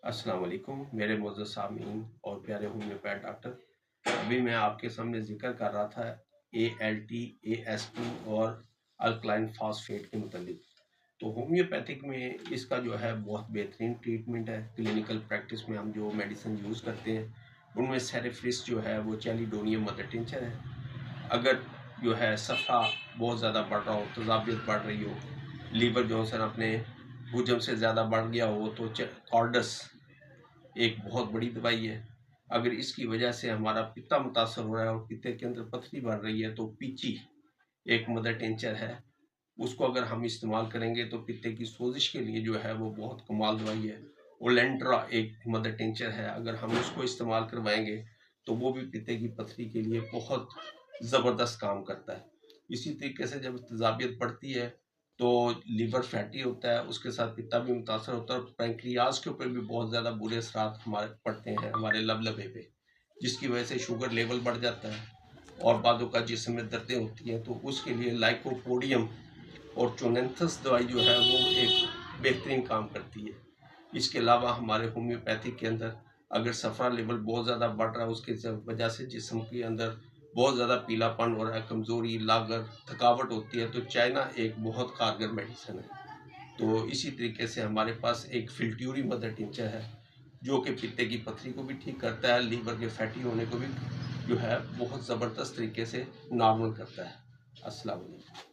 अस्सलाम वालेकुम मेरे मोअज़्ज़ज़ सामीन और प्यारे होम्योपैथ डॉक्टर। अभी मैं आपके सामने ज़िक्र कर रहा था ALT, AST और अल्कलाइन फॉस्फेट के मुतालिक। तो होम्योपैथिक में इसका जो है बहुत बेहतरीन ट्रीटमेंट है। क्लिनिकल प्रैक्टिस में हम जो मेडिसिन यूज़ करते हैं उनमें सेरेफ्रिस जो है वो चैलिडोनियम मदर टिंचर है। अगर जो है सफ़ा बहुत ज़्यादा बढ़ रहा हो, तेज़ाबियत बढ़ रही हो, लीवर जो है अपने हुजम से ज़्यादा बढ़ गया हो तो कॉर्डस एक बहुत बड़ी दवाई है। अगर इसकी वजह से हमारा पित्ता मुतासर हो रहा है और पित्ते के अंदर पथरी बढ़ रही है तो पीची एक मदर टिंचर है, उसको अगर हम इस्तेमाल करेंगे तो पित्ते की सोजिश के लिए जो है वो बहुत कमाल दवाई है। ओलेंट्रा एक मदर टिंचर है, अगर हम उसको इस्तेमाल करवाएंगे तो वो भी पित्ते की पथरी के लिए बहुत ज़बरदस्त काम करता है। इसी तरीके से जब तेज़ाबियत बढ़ती है तो लीवर फैटी होता है, उसके साथ पित्ता भी मुतासर होता है और पैंक्रियाज के ऊपर भी बहुत ज़्यादा बुरे असरात हमारे पड़ते हैं हमारे लबलबे पे, जिसकी वजह से शुगर लेवल बढ़ जाता है और बादों का जिस्म में दर्दें होती हैं। तो उसके लिए लाइकोपोडियम और चोनेंथस दवाई जो है वो एक बेहतरीन काम करती है। इसके अलावा हमारे होम्योपैथिक के अंदर अगर सफ़रा लेवल बहुत ज़्यादा बढ़ रहा है, उसके वजह से जिस्म के अंदर बहुत ज़्यादा पीलापन हो रहा है, कमज़ोरी, लागत, थकावट होती है, तो चाइना एक बहुत कारगर मेडिसिन है। तो इसी तरीके से हमारे पास एक फिल्ट्यूरी मदर टिंचर है जो कि पित्ते की पथरी को भी ठीक करता है, लीवर के फैटी होने को भी जो है बहुत ज़बरदस्त तरीके से नॉर्मल करता है। अस्सलाम वालेकुम।